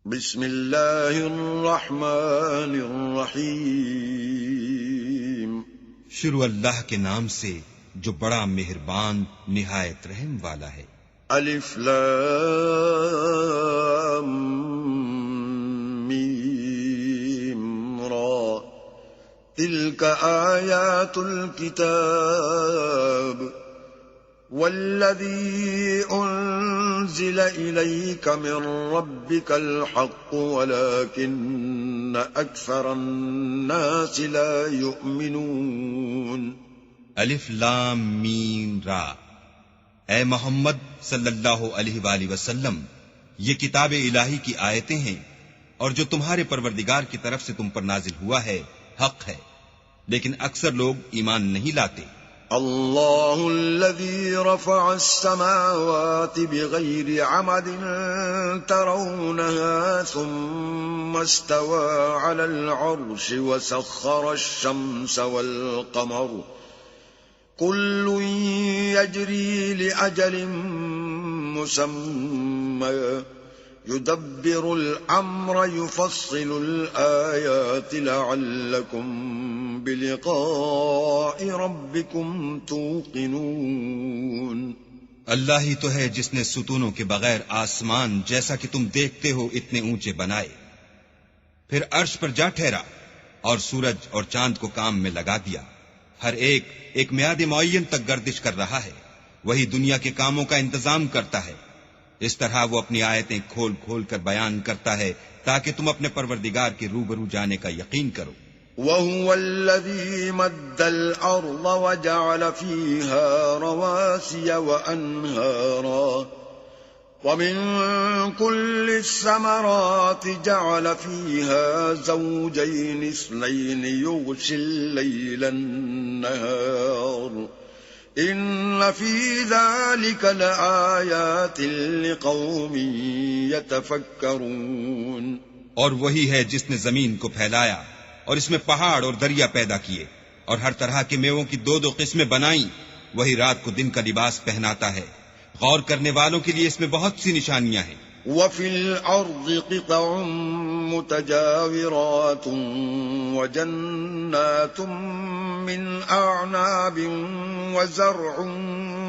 بسم اللہ الرحمن الرحیم۔ شروع اللہ کے نام سے جو بڑا مہربان نہایت رحم والا ہے۔ الف لام میم را تلک آیات الكتاب والذی انزل الیک من ربک الحق ولکن اکثر الناس لا یؤمنون۔ الف لام میم را، اے محمد صلی اللہ علیہ وآلہ وسلم، یہ کتاب الہی کی آیتیں ہیں اور جو تمہارے پروردگار کی طرف سے تم پر نازل ہوا ہے حق ہے، لیکن اکثر لوگ ایمان نہیں لاتے۔ اللہ الذي رفع السماوات بغير عمد ترونها ثم استوى على العرش وسخر الشمس والقمر كل يجري لأجل مسمى يدبر الأمر يفصل الآيات لعلكم بلقاء ربكم توقنون۔ اللہ ہی تو ہے جس نے ستونوں کے بغیر آسمان جیسا کہ تم دیکھتے ہو اتنے اونچے بنائے، پھر عرش پر جا ٹھہرا اور سورج اور چاند کو کام میں لگا دیا، ہر ایک میعاد معین تک گردش کر رہا ہے، وہی دنیا کے کاموں کا انتظام کرتا ہے۔ اس طرح وہ اپنی آیتیں کھول کھول کر بیان کرتا ہے تاکہ تم اپنے پروردگار کے روبرو جانے کا یقین کرو۔ وَهُوَ الَّذِي مَدَّ الْأَرْضَ وَجَعَلَ فِيهَا رَوَاسِيَ وَأَنْهَارًا وَمِن كُلِّ الثَّمَرَاتِ جَعَلَ فِيهَا زَوْجَيْنِ اثْنَيْنِ يُغْشِي اللَّيْلَ النَّهَارَ إِنَّ فِي ذَلِكَ لَآيَاتٍ لِقَوْمٍ يَتَفَكَّرُونَ۔ اور وہی ہے جس نے زمین کو پھیلایا اور اس میں پہاڑ اور دریا پیدا کیے اور ہر طرح کے میووں کی دو قسمیں بنائیں، وہی رات کو دن کا لباس پہناتا ہے، غور کرنے والوں کے لیے اس میں بہت سی نشانیاں ہیں۔ وَفِي الْأَرْضِ قِطَعٌ مُتَجَاوِرَاتٌ وَجَنَّاتٌ مِّنْ أَعْنَابٍ وَزَرْعٌ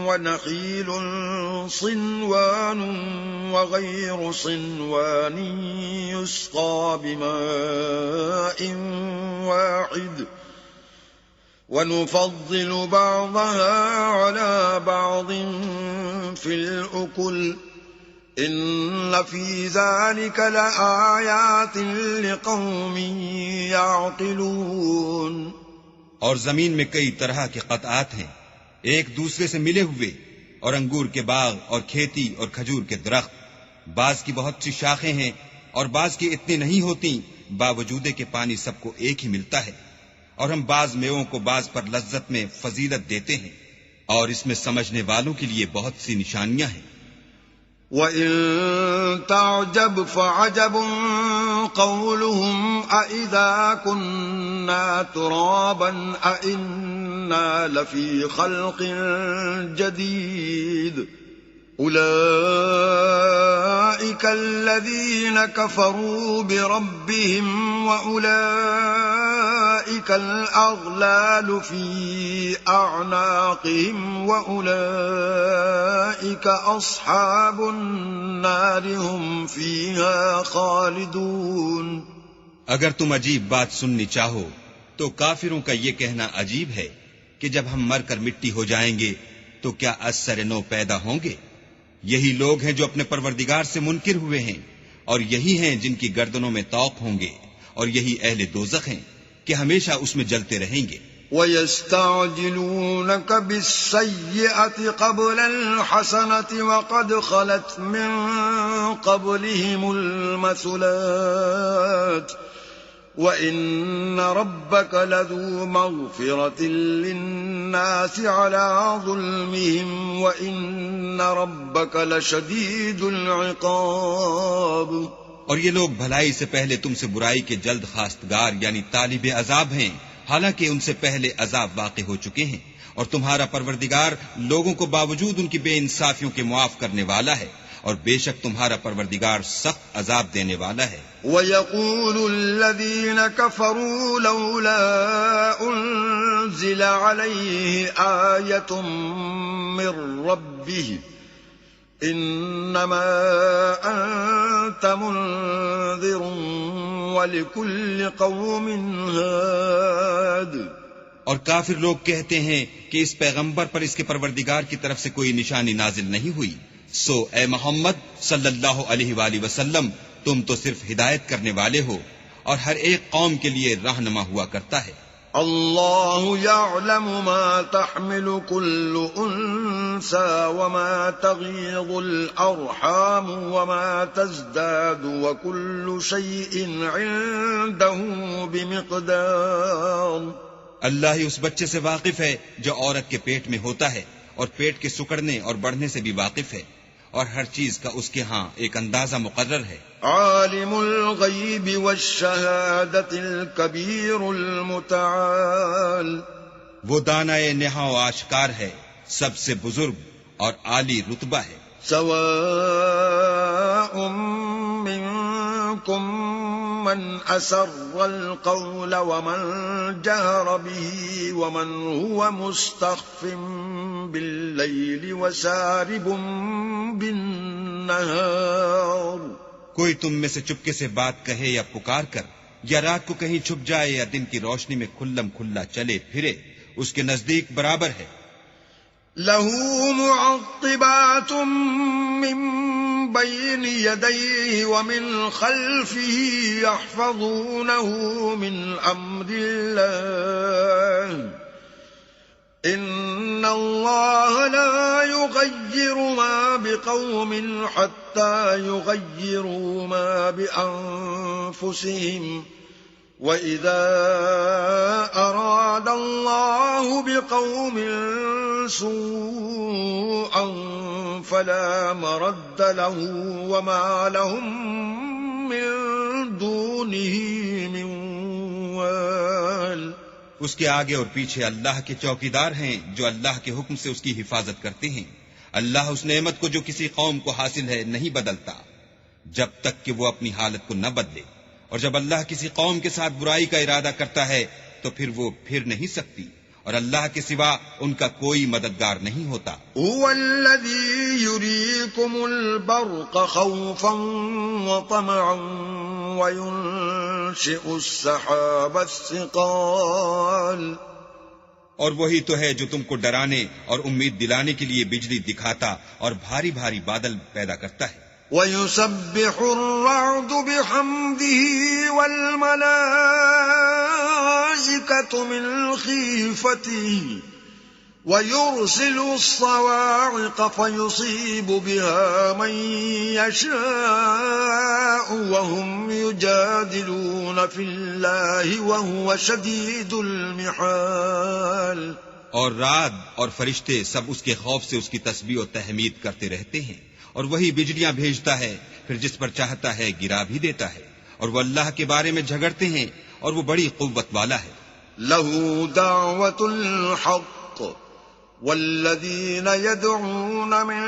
وَنَخِيلٌ صِنْوَانٌ وَغَيْرُ صِنْوَانٍ يُسْقَىٰ بِمَاءٍ وَاحِدٍ وَنُفَضِّلُ بَعْضَهَا عَلَىٰ بَعْضٍ فِي الْأُكُلِ إِنَّ فِي ذَلِكَ لَآيَاتٍ لِقَوْمٍ يَعْقِلُونَ۔ اور زمین میں کئی طرح کے قطعات ہیں ایک دوسرے سے ملے ہوئے، اور انگور کے باغ اور کھیتی اور کھجور کے درخت، بعض کی بہت سی شاخیں ہیں اور بعض کی اتنی نہیں ہوتی، باوجود کہ پانی سب کو ایک ہی ملتا ہے، اور ہم بعض میووں کو بعض پر لذت میں فضیلت دیتے ہیں، اور اس میں سمجھنے والوں کے لیے بہت سی نشانیاں ہیں۔ وَإِن تَعْجَبْ فَعَجَبٌ قَوْلُهُمْ أَإِذَا كُنَّا تُرَابًا أَإِنَّا لَفِي خَلْقٍ جَدِيدٍ أُولَئِكَ الَّذِينَ كَفَرُوا بِرَبِّهِمْ وَأُولَئِكَ الْأَغْلَالُ فِي أَعْنَاقِهِمْ وَأُولَئِكَ أَصْحَابُ النَّارِ هُمْ فِيهَا خَالِدُونَ۔ اگر تم عجیب بات سننی چاہو تو کافروں کا یہ کہنا عجیب ہے کہ جب ہم مر کر مٹی ہو جائیں گے تو کیا از سر نو پیدا ہوں گے؟ یہی لوگ ہیں جو اپنے پروردگار سے منکر ہوئے ہیں، اور یہی ہیں جن کی گردنوں میں طوق ہوں گے، اور یہی اہل دوزخ ہیں کہ ہمیشہ اس میں جلتے رہیں گے۔ وَيَسْتَعْجِلُونَكَ بِالسَّيِّئَةِ قَبْلَ الْحَسَنَةِ وَقَدْ خَلَتْ مِن قَبْلِهِمُ الْمَثُلَاتُ وَإِنَّ رَبَّكَ لَذُو مَغْفِرَةٍ لِلنَّاسِ عَلَىٰ ظُلْمِهِمْ وَإِنَّ رَبَّكَ لَشَدِيدُ الْعِقَابِ۔ اور یہ لوگ بھلائی سے پہلے تم سے برائی کے جلد خواستگار یعنی طالب عذاب ہیں، حالانکہ ان سے پہلے عذاب واقع ہو چکے ہیں، اور تمہارا پروردگار لوگوں کو باوجود ان کی بے انصافیوں کے معاف کرنے والا ہے، اور بے شک تمہارا پروردگار سخت عذاب دینے والا ہے۔ وَيَقُولُ الَّذِينَ كَفَرُوا لَوْلَا أُنزِلَ عَلَيْهِ آيَةٌ مِّن رَّبِّهِ إِنَّمَا أَنتَ مُنذِرٌ وَلِكُلِّ قَوْمٍ هَادٍ۔ اور کافر لوگ کہتے ہیں کہ اس پیغمبر پر اس کے پروردگار کی طرف سے کوئی نشانی نازل نہیں ہوئی، سو اے محمد صلی اللہ علیہ وآلہ وسلم تم تو صرف ہدایت کرنے والے ہو اور ہر ایک قوم کے لیے رہنما ہوا کرتا ہے۔ اللہ یعلم ما تحمل كل انثى وما تغیض الارحام وما تزداد وكل شيء عنده بمقدار۔ اللہ ہی اس بچے سے واقف ہے جو عورت کے پیٹ میں ہوتا ہے، اور پیٹ کے سکڑنے اور بڑھنے سے بھی واقف ہے، اور ہر چیز کا اس کے ہاں ایک اندازہ مقرر ہے۔ عالم الغیب والشہادۃ الکبیر المتعال، وہ دانائے نہا و آشکار ہے، سب سے بزرگ اور عالی رتبہ ہے۔ سواء منکم من اسر القول ومن جهر به ومن هو مستخف باللیل وسارب بالنهار۔ کوئی تم میں سے چپکے سے بات کہے یا پکار کر، یا رات کو کہیں چھپ جائے یا دن کی روشنی میں کھلم کھلا چلے پھرے، اس کے نزدیک برابر ہے۔ له معقبات من بين يديه ومن خلفه يحفظونه من أمر الله إن الله لا يغير ما بقوم حتى يغيروا ما بأنفسهم وَإِذَا أَرَادَ اللَّهُ بِقَوْمٍ سُوءًا فَلَا مَرَدَّ لَهُ وَمَا لَهُم مِّن دُونِهِ مِن وَالٍ۔ اس کے آگے اور پیچھے اللہ کے چوکیدار ہیں جو اللہ کے حکم سے اس کی حفاظت کرتے ہیں۔ اللہ اس نعمت کو جو کسی قوم کو حاصل ہے نہیں بدلتا جب تک کہ وہ اپنی حالت کو نہ بدلے، اور جب اللہ کسی قوم کے ساتھ برائی کا ارادہ کرتا ہے تو پھر وہ پھر نہیں سکتی، اور اللہ کے سوا ان کا کوئی مددگار نہیں ہوتا۔ هو الذي يريكم البرق خوفا وطمعا وينشئ السحاب الثقال۔ اور وہی تو ہے جو تم کو ڈرانے اور امید دلانے کے لیے بجلی دکھاتا اور بھاری بھاری بادل پیدا کرتا ہے۔ وَيُسَبِّحُ الرَّعْدُ بِحَمْدِهِ وَالْمَلَائِكَةُ مِنْ خِيفَتِهِ وَيُرْسِلُ الصَّوَاعِقَ فَيُصِيبُ بِهَا مَن يَشَاءُ وَهُمْ يُجَادِلُونَ فِي اللَّهِ وَهُوَ شَدِيدُ الْمِحَالِ۔ اور رعد اور فرشتے سب اس کے خوف سے اس کی تسبیح و تحمید کرتے رہتے ہیں، اور وہی بجلیاں بھیجتا ہے، پھر جس پر چاہتا ہے گرا بھی دیتا ہے، اور وہ اللہ کے بارے میں جھگڑتے ہیں اور وہ بڑی قوت والا ہے۔ لَهُ دَعْوَةُ الْحَقِّ وَالَّذِينَ يَدْعُونَ مِن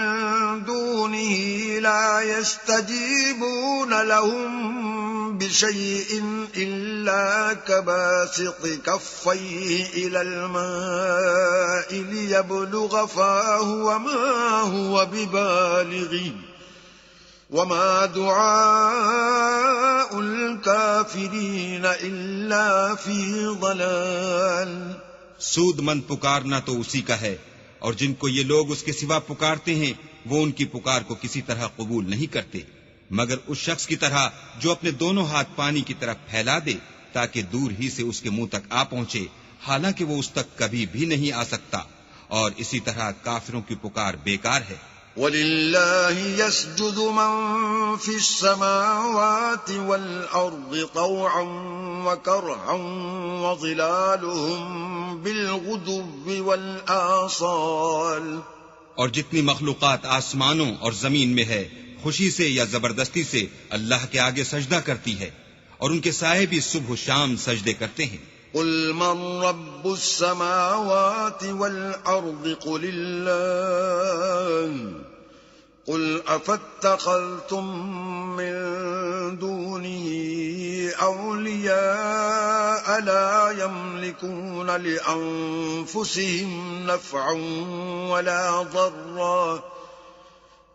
دُونِهِ لَا يَسْتَجِيبُونَ لَهُم بِشَيْءٍ إِلَّا كَبَاسِطِ كَفَّيْهِ إِلَى الْمَاءِ لِيَبْلُغَ فَاهُ وَمَا هُوَ بِبَالِغِهِ وَمَا دُعَاءُ الْكَافِرِينَ إِلَّا فِي ضَلَالٍ۔ سود مند پکارنا تو اسی کا ہے، اور جن کو یہ لوگ اس کے سوا پکارتے ہیں وہ ان کی پکار کو کسی طرح قبول نہیں کرتے، مگر اس شخص کی طرح جو اپنے دونوں ہاتھ پانی کی طرف پھیلا دے تاکہ دور ہی سے اس کے منہ تک آ پہنچے، حالانکہ وہ اس تک کبھی بھی نہیں آ سکتا، اور اسی طرح کافروں کی پکار بیکار ہے۔ وَلِلَّهِ يَسْجُدُ مَن فِي السَّمَاوَاتِ وَالْأَرْضِ طَوْعًا وَكَرْهًا وَظِلَالُهُم بِالْغُدُوِّ وَالْآصَالِ۔ اور جتنی مخلوقات آسمانوں اور زمین میں ہے خوشی سے یا زبردستی سے اللہ کے آگے سجدہ کرتی ہے، اور ان کے سائے بھی صبح و شام سجدے کرتے ہیں۔ قُلْ مَن رَّبُّ السَّمَاوَاتِ وَالْأَرْضِ قُلِ اللَّهُ قل أفاتخذتم من دونه أولياء لا يملكون لأنفسهم نفعا ولا ضرا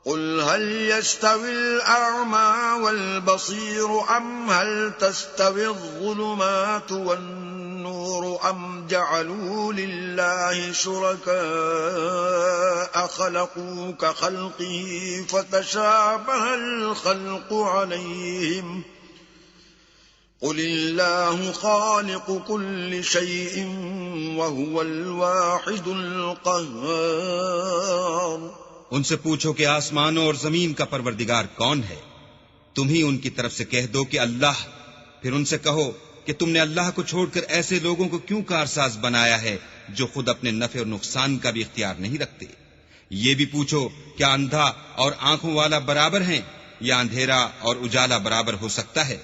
قل هل يستوي الأعمى والبصير أم هل تستوي الظلمات والنور أم جعلوا لله شركاء خلقوا كخلقه فتشابه الخلق عليهم قل الله خالق كل شيء وهو الواحد القهار ان سے پوچھو کہ آسمانوں اور زمین کا پروردگار کون ہے؟ تم ہی ان کی طرف سے کہہ دو کہ اللہ. پھر ان سے کہو کہ تم نے اللہ کو چھوڑ کر ایسے لوگوں کو کیوں کارساز بنایا ہے جو خود اپنے نفع اور نقصان کا بھی اختیار نہیں رکھتے؟ یہ بھی پوچھو کیا اندھا اور آنکھوں والا برابر ہیں یا اندھیرا اور اجالا برابر ہو سکتا ہے؟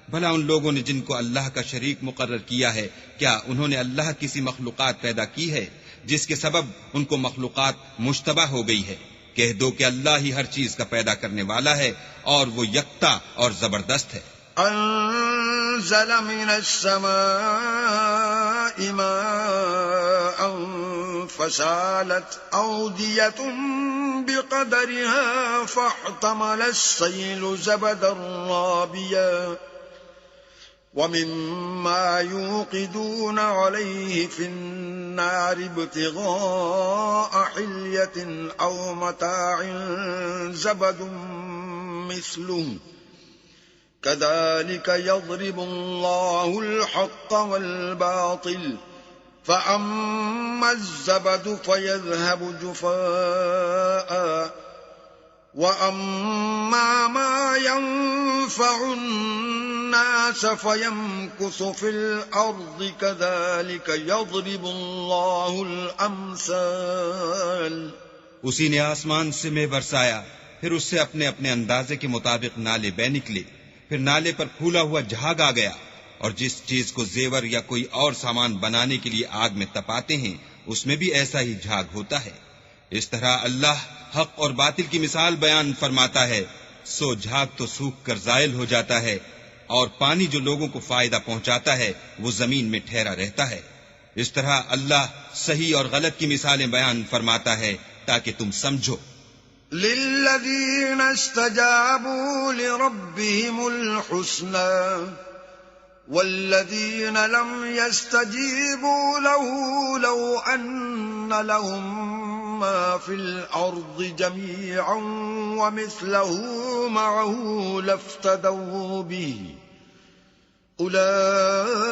بھلا ان لوگوں نے جن کو اللہ کا شریک مقرر کیا ہے کیا انہوں نے اللہ کسی مخلوقات پیدا کی ہے جس کے سبب ان کو مخلوقات مشتبہ ہو گئی ہے؟ کہہ دو کہ اللہ ہی ہر چیز کا پیدا کرنے والا ہے اور وہ یکتا اور زبردست ہے. انزل من السماء ماء فسالت أودية بقدرها فاحتمل السيل زبدا رابيا ومما يوقدون عليه في النار ابتغاء حلية أو متاع زبد مثله كذلك يضرب الله الحق والباطل فأما الزبد فيذهب جفاء وأما ما ينفع الناس فيمكث في الأرض كذلك يضرب الله الأمثال. اسی نے آسمان سے مے برسایا، پھر اس سے اپنے اپنے اندازے کے مطابق نالے بہ نکلے، پھر نالے پر پھولا ہوا جھاگ آ گیا، اور جس چیز کو زیور یا کوئی اور سامان بنانے کے لیے آگ میں تپاتے ہیں اس میں بھی ایسا ہی جھاگ ہوتا ہے. اس طرح اللہ حق اور باطل کی مثال بیان فرماتا ہے. سو جھاگ تو سوکھ کر زائل ہو جاتا ہے اور پانی جو لوگوں کو فائدہ پہنچاتا ہے وہ زمین میں ٹھہرا رہتا ہے. اس طرح اللہ صحیح اور غلط کی مثالیں بیان فرماتا ہے تاکہ تم سمجھو. للذین استجابوا لربهم الحسنى والذین لم يستجیبوا له لو ان لهم ما في الأرض جميعا ومثله معه لافتدوا به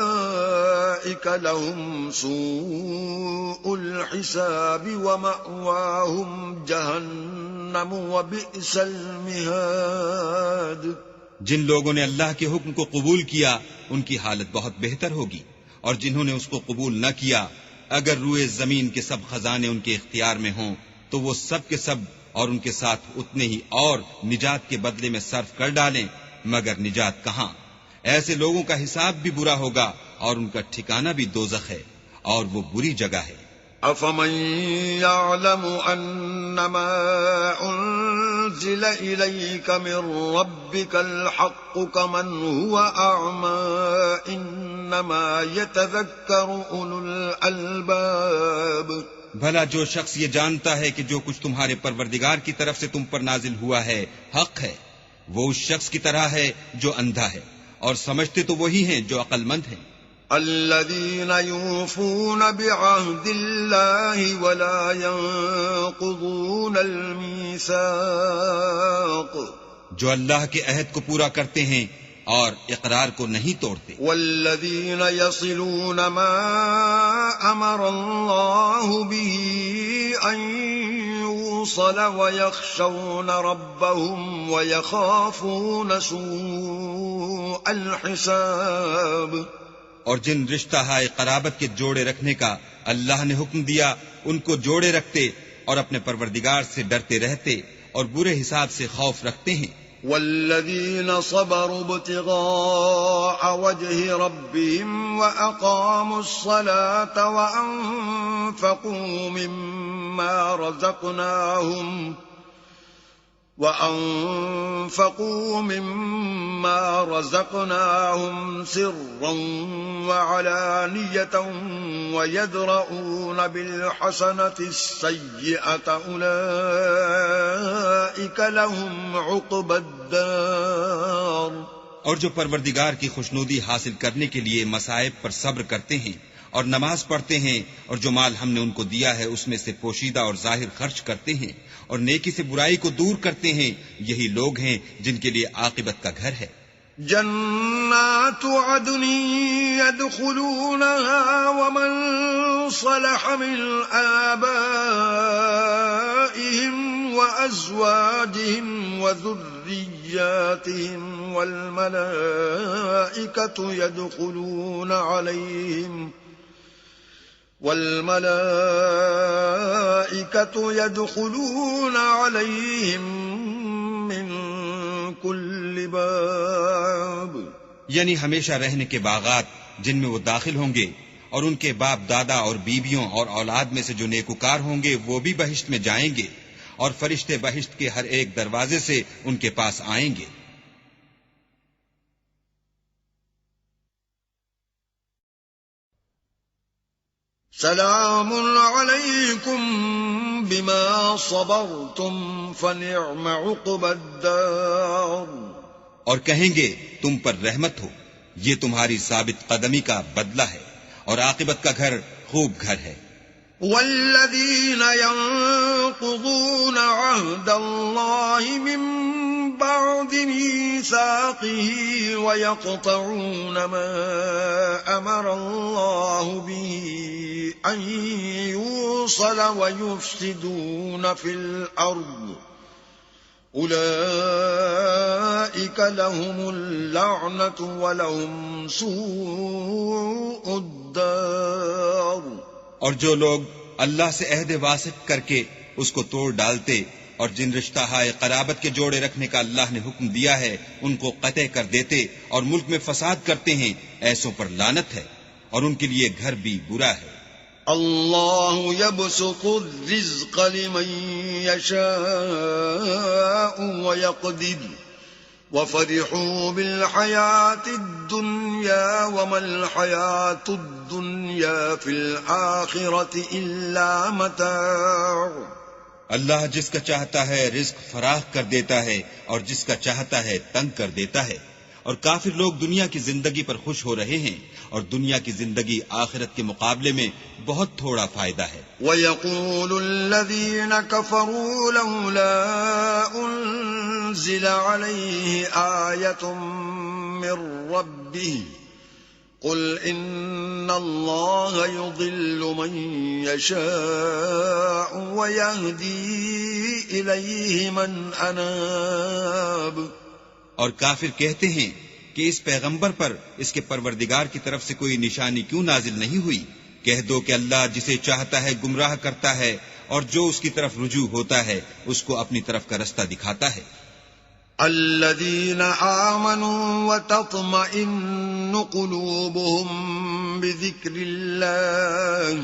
أولئك لهم سوء الحساب ومأواهم جهنم وبئس المهاد. جن لوگوں نے اللہ کے حکم کو قبول کیا ان کی حالت بہت بہتر ہوگی، اور جنہوں نے اس کو قبول نہ کیا اگر روئے زمین کے سب خزانے ان کے اختیار میں ہوں تو وہ سب کے سب اور ان کے ساتھ اتنے ہی اور نجات کے بدلے میں صرف کر ڈالیں، مگر نجات کہاں. ایسے لوگوں کا حساب بھی برا ہوگا اور ان کا ٹھکانہ بھی دوزخ ہے اور وہ بری جگہ ہے. أفمن يعلم أنما أنزل إليك من ربك الحق كمن هو أعمى إنما يتذكر أولو الألباب. بھلا جو شخص یہ جانتا ہے کہ جو کچھ تمہارے پروردگار کی طرف سے تم پر نازل ہوا ہے حق ہے، وہ اس شخص کی طرح ہے جو اندھا ہے، اور سمجھتے تو وہی ہیں جو عقل مند ہیں. الذين يوفون بعهد الله ولا ينقضون الميثاق، جو اللہ کے عہد کو پورا کرتے ہیں اور اقرار کو نہیں توڑتے. والذين يصلون ما أمر الله به أن يوصل ويخشون ربهم ويخافون سوء الحساب. اور جن رشتہ ہائے قرابت کے جوڑے رکھنے کا اللہ نے حکم دیا ان کو جوڑے رکھتے اور اپنے پروردگار سے ڈرتے رہتے اور برے حساب سے خوف رکھتے ہیں. والذین صبروا ابتغاء وجه ربهم وأقاموا الصلاة وأنفقوا مما رزقناهم سرا وعلانية ويدرؤون بالحسنة السيئة أولئك لهم عقبى الدار. اور جو پروردگار کی خوشنودی حاصل کرنے کے لیے مصائب پر صبر کرتے ہیں اور نماز پڑھتے ہیں اور جو مال ہم نے ان کو دیا ہے اس میں سے پوشیدہ اور ظاہر خرچ کرتے ہیں اور نیکی سے برائی کو دور کرتے ہیں، یہی لوگ ہیں جن کے لیے عاقبت کا گھر ہے. جنات عدن يدخلونها ومن صلح من آبائهم وأزواجهم وذرياتهم والملائكة يدخلون عليهم من كل باب. یعنی ہمیشہ رہنے کے باغات جن میں وہ داخل ہوں گے، اور ان کے باپ دادا اور بیویوں اور اولاد میں سے جو نیکوکار ہوں گے وہ بھی بہشت میں جائیں گے، اور فرشتے بہشت کے ہر ایک دروازے سے ان کے پاس آئیں گے. سلام علیکم بما صبرتم فنعم عقبى الدار. اور کہیں گے تم پر رحمت ہو، یہ تمہاری ثابت قدمی کا بدلہ ہے اور عاقبت کا گھر خوب گھر ہے. والذین ينقضون عهد الله من بعد ميثاقه ويقطعون ما أمر الله به أن يوصل ويفسدون في الأرض أولئك لهم اللعنة ولهم سوء الدار. اور جو لوگ اللہ سے عہد واسق کر کے اس کو توڑ ڈالتے اور جن رشتہ ہائے قرابت کے جوڑے رکھنے کا اللہ نے حکم دیا ہے ان کو قطع کر دیتے اور ملک میں فساد کرتے ہیں، ایسوں پر لعنت ہے اور ان کے لیے گھر بھی برا ہے. اللہ يبسط الرزق لمن يشاء ويقدر وفرحوا بالحياة الدنيا وما الحياة الدنيا في الآخرة إلا متاع. اللہ جس کا چاہتا ہے رزق فراخ کر دیتا ہے اور جس کا چاہتا ہے تنگ کر دیتا ہے، اور کافر لوگ دنیا کی زندگی پر خوش ہو رہے ہیں اور دنیا کی زندگی آخرت کے مقابلے میں بہت تھوڑا فائدہ ہے. وَيَقُولُ الَّذِينَ كَفَرُوا لَوْلَا أُنزِلَ عَلَيْهِ آيَةٌ مِّن رَّبِّهِ قُلْ إِنَّ اللَّهَ يُضِلُّ مَن يَشَاءُ وَيَهْدِي إِلَيْهِ مَنْ أَنَابَ. اور کافر کہتے ہیں کہ اس پیغمبر پر اس کے پروردگار کی طرف سے کوئی نشانی کیوں نازل نہیں ہوئی؟ کہہ دو کہ اللہ جسے چاہتا ہے گمراہ کرتا ہے اور جو اس کی طرف رجوع ہوتا ہے اس کو اپنی طرف کا رستہ دکھاتا ہے. الذين آمنوا وتطمئن قلوبهم بذكر الله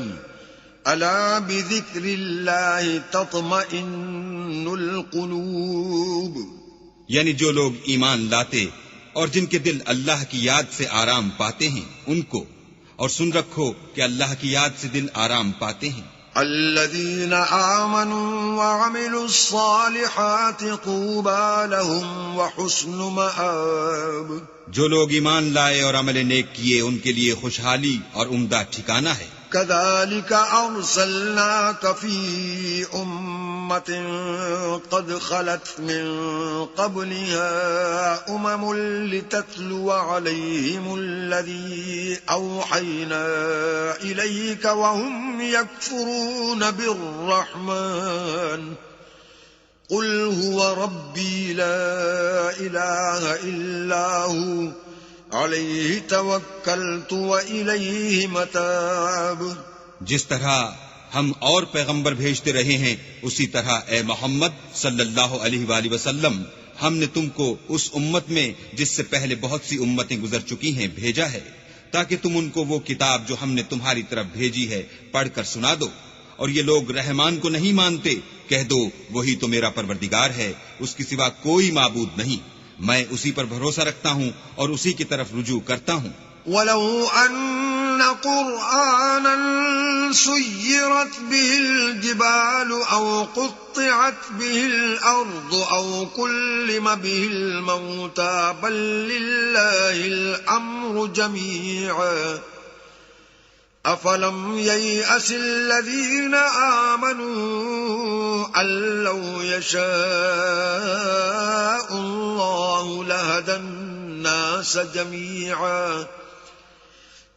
ألا بذكر الله تطمئن القلوب. یعنی جو لوگ ایمان لاتے اور جن کے دل اللہ کی یاد سے آرام پاتے ہیں ان کو، اور سن رکھو کہ اللہ کی یاد سے دل آرام پاتے ہیں. الذين آمنوا وعملوا الصالحات طوبى لهم وحسن مآب. جو لوگ ایمان لائے اور عمل نیک کیے ان کے لیے خوشحالی اور عمدہ ٹھکانہ ہے. كذلك أرسلناك في أمة قد خلت من قبلها أمم لتتلو عليهم الذي أوحينا إليك وهم يكفرون بالرحمن قل هو ربي لا إله إلا هو علیہ توکلت وإلیہ متاب. جس طرح ہم اور پیغمبر بھیجتے رہے ہیں اسی طرح اے محمد صلی اللہ علیہ وآلہ وسلم ہم نے تم کو اس امت میں جس سے پہلے بہت سی امتیں گزر چکی ہیں بھیجا ہے تاکہ تم ان کو وہ کتاب جو ہم نے تمہاری طرف بھیجی ہے پڑھ کر سنا دو. اور یہ لوگ رحمان کو نہیں مانتے کہہ دو وہی تو میرا پروردگار ہے، اس کی سوا کوئی معبود نہیں، میں اسی پر بھروسہ رکھتا ہوں اور اسی کی طرف رجوع کرتا ہوں۔ وَلَوْ أَنَّ قُرْآنًا سُيِّرَتْ بِهِ الْجِبَالُ أَوْ قُطِّعَتْ بِهِ الْأَرْضُ أَوْ كُلِّمَ بِهِ الْمَوْتَى بَل لِّلَّهِ الْأَمْرُ جَمِيعًا أَفَلَمْ يَيْأَسِ الَّذِينَ آمَنُوا أَن لَّوْ يَشَاءُ اللَّهُ لَهَدَى النَّاسَ جَمِيعًا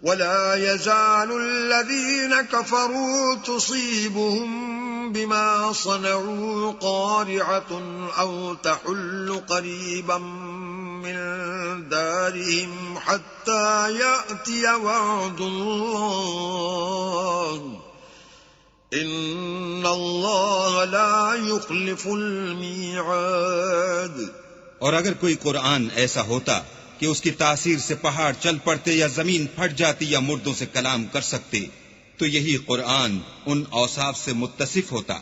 وَلَا يَزَالُ الَّذِينَ كَفَرُوا تُصِيبُهُم بِمَا صَنَعُوا قَارِعَةٌ أَوْ تَحُلُّ قَرِيبًا مِّن دَارِهِمْ حَتَّى يَأْتِيَ وَعْدُ اللَّهِ إِنَّ اللَّهَ لَا يُخْلِفُ الْمِيعَادَ۔ اور اگر کوئی قرآن ایسا ہوتا کہ اس کی تاثیر سے پہاڑ چل پڑتے یا زمین پھٹ جاتی یا مردوں سے کلام کر سکتے تو یہی قرآن ان اوصاف سے متصف ہوتا،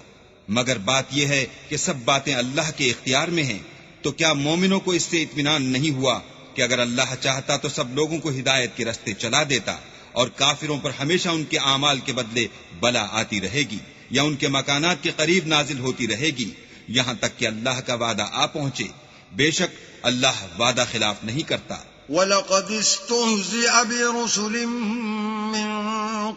مگر بات یہ ہے کہ سب باتیں اللہ کے اختیار میں ہیں۔ تو کیا مومنوں کو اس سے اطمینان نہیں ہوا کہ اگر اللہ چاہتا تو سب لوگوں کو ہدایت کے راستے چلا دیتا، اور کافروں پر ہمیشہ ان کے اعمال کے بدلے بلا آتی رہے گی یا ان کے مکانات کے قریب نازل ہوتی رہے گی یہاں تک کہ اللہ کا وعدہ آ پہنچے۔ بے شک اللہ وعدہ خلاف نہیں کرتا۔ وَلَقَدِ اسْتُهْزِئَ بِرُسُلٍ مِّن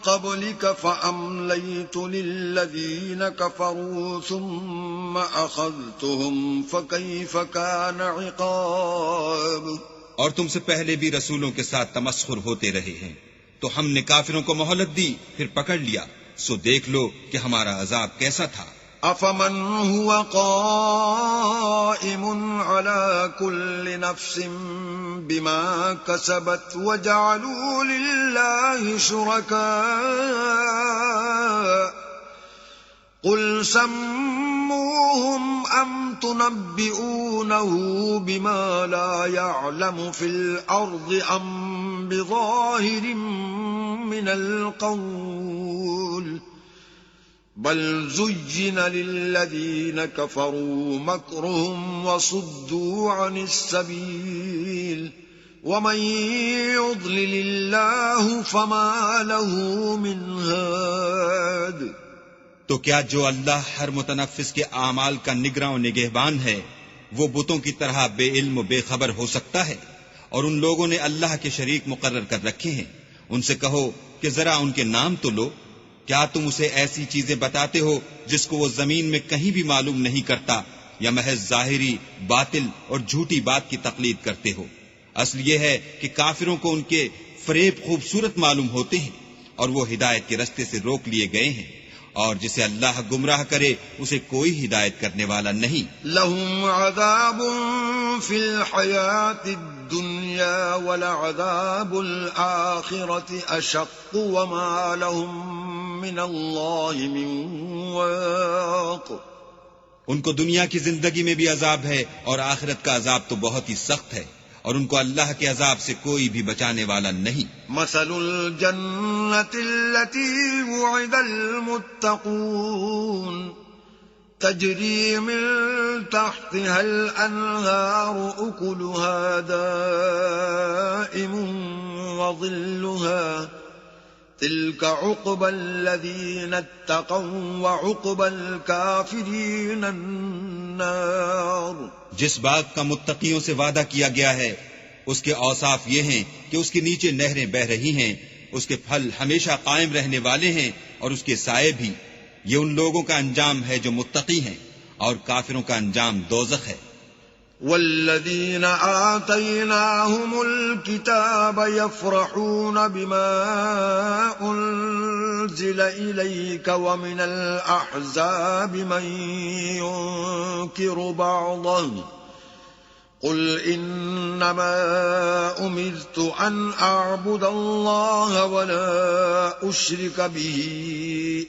قَبْلِكَ فَأَمْلَيْتُ لِلَّذِينَ كَفَرُوا ثُمَّ أَخَذْتُهُمْ فَكَيْفَ كَانَ عِقَابِ۔ اور تم سے پہلے بھی رسولوں کے ساتھ تمسخر ہوتے رہے ہیں، تو ہم نے کافروں کو مہلت دی پھر پکڑ لیا، سو دیکھ لو کہ ہمارا عذاب کیسا تھا۔ أَفَمَنْ هُوَ قَائِمٌ عَلَى كُلِّ نَفْسٍ بِمَا كَسَبَتْ وَجَعَلُوا لِلَّهِ شُرَكَاءَ قُلْ سَمُّوهُمْ أَمْ تُنَبِّئُونَهُ بِمَا لَا يَعْلَمُ فِي الْأَرْضِ أَمْ بِظَاهِرٍ مِّنَ الْقَوْلِ بل زين للذين كفروا مكرهم وصدوا عن السبيل ومن يضلل الله فما له من هاد۔ تو کیا جو اللہ ہر متنفس کے اعمال کا نگراں و نگہبان ہے وہ بتوں کی طرح بے علم و بے خبر ہو سکتا ہے؟ اور ان لوگوں نے اللہ کے شریک مقرر کر رکھے ہیں، ان سے کہو کہ ذرا ان کے نام تو لو۔ کیا تم اسے ایسی چیزیں بتاتے ہو جس کو وہ زمین میں کہیں بھی معلوم نہیں کرتا، یا محض ظاہری باطل اور جھوٹی بات کی تقلید کرتے ہو؟ اصل یہ ہے کہ کافروں کو ان کے فریب خوبصورت معلوم ہوتے ہیں اور وہ ہدایت کے رستے سے روک لیے گئے ہیں، اور جسے اللہ گمراہ کرے اسے کوئی ہدایت کرنے والا نہیں۔ لهم عذاب في الحياة الدنيا ولعذاب الآخرة أشق وما لهم من الله من واق۔ ان کو دنیا کی زندگی میں بھی عذاب ہے اور آخرت کا عذاب تو بہت ہی سخت ہے، اور ان کو اللہ کے عذاب سے کوئی بھی بچانے والا نہیں۔ مثل الجنة التي وعد المتقون تجري من تحتها الأنهار أكلها دائم وظلها تلك عقبى الذين اتقوا وعقبى الكافرين النار۔ جس باغ کا متقیوں سے وعدہ کیا گیا ہے اس کے اوصاف یہ ہیں کہ اس کے نیچے نہریں بہ رہی ہیں، اس کے پھل ہمیشہ قائم رہنے والے ہیں اور اس کے سائے بھی۔ یہ ان لوگوں کا انجام ہے جو متقی ہیں، اور کافروں کا انجام دوزخ ہے۔ والذين آتيناهم الكتاب يفرحون بما أنزل إليك ومن الأحزاب من ينكر بعضه قل إنما أمرت أن أعبد الله ولا أشرك به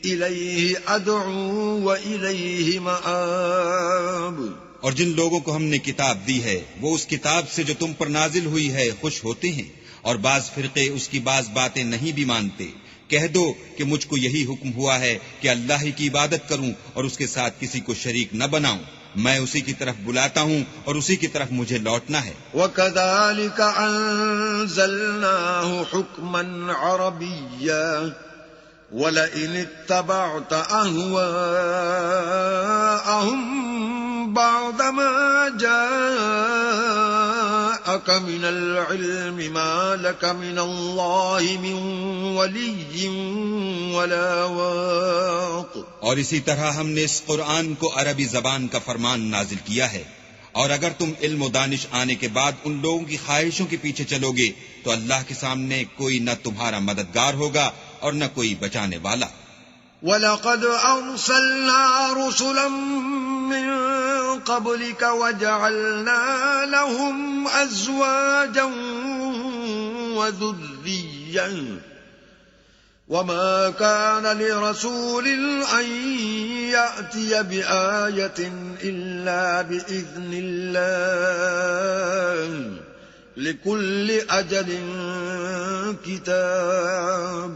إليه أدعو وإليه مآب۔ اور جن لوگوں کو ہم نے کتاب دی ہے وہ اس کتاب سے جو تم پر نازل ہوئی ہے خوش ہوتے ہیں، اور بعض فرقے اس کی بعض باتیں نہیں بھی مانتے۔ کہہ دو کہ مجھ کو یہی حکم ہوا ہے کہ اللہ ہی کی عبادت کروں اور اس کے ساتھ کسی کو شریک نہ بناؤں. میں اسی کی طرف بلاتا ہوں اور اسی کی طرف مجھے لوٹنا ہے. وَكَذَلِكَ أَنزَلْنَاهُ حُكْمًا عَرَبِيًّا وَلَئِنِ اتَّبَعْتَ أَهْوَاءَهُمْ بَعْدَمَا جَاءَكَ مِنَ الْعِلْمِ مَا لَكَ مِنَ اللَّهِ مِنْ وَلِيٍّ وَلَا وَاقٍ. اور اسی طرح ہم نے اس قرآن کو عربی زبان کا فرمان نازل کیا ہے، اور اگر تم علم و دانش آنے کے بعد ان لوگوں کی خواہشوں کے پیچھے چلو گے تو اللہ کے سامنے کوئی نہ تمہارا مددگار ہوگا اور نہ کوئی بچانے والا. وَلَقَدْ أَرْسَلْنَا رُسُلًا مِّن قَبْلِكَ وَجَعَلْنَا لَهُمْ أَزْوَاجًا وَذُرِّيَّةً وَمَا كَانَ لِرَسُولٍ أَن يَأْتِيَ بِآيَةٍ إِلَّا بِإِذْنِ اللَّهِ لِكُلِّ أَجَلٍ كِتَابٌ.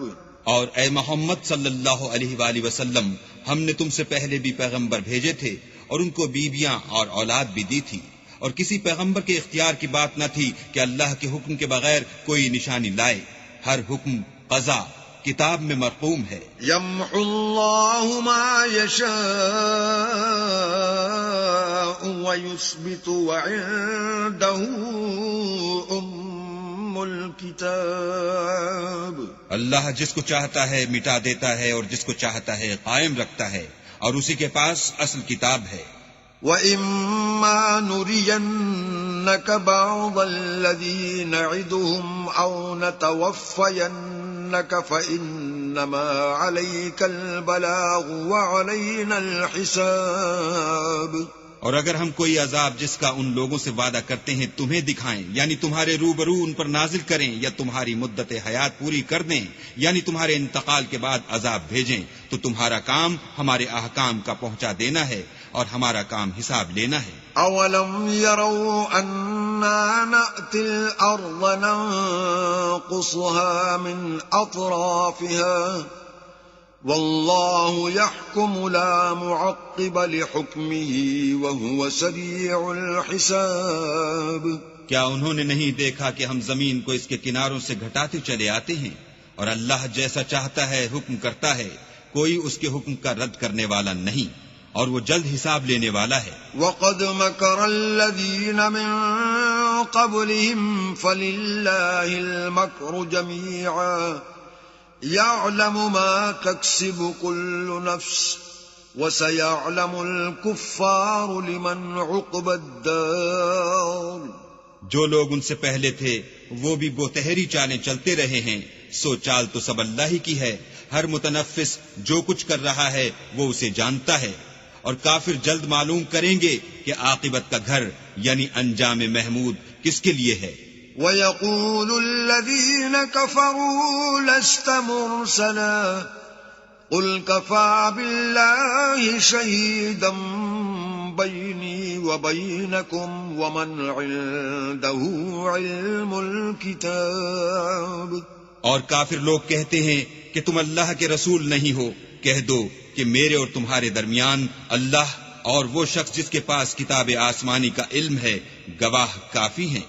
اور اے محمد صلی اللہ علیہ وآلہ وسلم، ہم نے تم سے پہلے بھی پیغمبر بھیجے تھے اور ان کو بیویاں اور اولاد بھی دی تھی، اور کسی پیغمبر کے اختیار کی بات نہ تھی کہ اللہ کے حکم کے بغیر کوئی نشانی لائے. ہر حکم قضا کتاب میں مرقوم ہے. يَمْحُ اللَّهُ مَا يَشَاءُ وَيُثْبِتُ وَعِندَهُ الكتاب. اللہ جس کو چاہتا ہے مٹا دیتا ہے اور جس کو چاہتا ہے قائم رکھتا ہے، اور اسی کے پاس اصل کتاب ہے. وَإِمَّا نُرِيَنَّكَ بَعْضَ الَّذِي نَعِدُهُمْ أَوْ نَتَوَفَّيَنَّكَ فَإِنَّمَا عَلَيْكَ الْبَلَاغُ وَعَلَيْنَا الْحِسَابُ. اور اگر ہم کوئی عذاب جس کا ان لوگوں سے وعدہ کرتے ہیں تمہیں دکھائیں، یعنی تمہارے روبرو ان پر نازل کریں، یا تمہاری مدت حیات پوری کر دیں، یعنی تمہارے انتقال کے بعد عذاب بھیجیں، تو تمہارا کام ہمارے احکام کا پہنچا دینا ہے اور ہمارا کام حساب لینا ہے. اولم يروا انا نأتي الارض ننقصها من اطرافها والله يحكم لا معقب لحكمه وهو سريع الحساب. کیا انہوں نے نہیں دیکھا کہ ہم زمین کو اس کے کناروں سے گھٹاتے چلے آتے ہیں، اور اللہ جیسا چاہتا ہے حکم کرتا ہے، کوئی اس کے حکم کا رد کرنے والا نہیں، اور وہ جلد حساب لینے والا ہے. وَقَدْ مَكَرَ الَّذِينَ مِن قَبْلِهِمْ فَلِلَّهِ الْمَكْرُ جَمِيعًا يَعْلَمُ مَا تَكْسِبُ كُلُّ نَفْسٍ وَسَيَعْلَمُ الْكُفَّارُ لِمَنْ عُقْبَى الدَّارِ. جو لوگ ان سے پہلے تھے وہ بھی بہتری چالیں چلتے رہے ہیں، سو چال تو سب اللہ ہی کی ہے. ہر متنفس جو کچھ کر رہا ہے وہ اسے جانتا ہے، اور کافر جلد معلوم کریں گے کہ عاقبت کا گھر یعنی انجام محمود کس کے لیے ہے. وَيَقُولُ الَّذِينَ كَفَرُوا لَسْتَ مُرْسَلًا قُلْ كَفَى بِاللَّهِ شَهِيدًا بَيْنِي وَبَيْنَكُمْ وَمَنْ عِندَهُ عِلْمُ الْكِتَابِ. اور کافر لوگ کہتے ہیں کہ تم اللہ کے رسول نہیں ہو. کہہ دو کہ میرے اور تمہارے درمیان اللہ اور وہ شخص جس کے پاس کتاب آسمانی کا علم ہے گواہ کافی ہیں.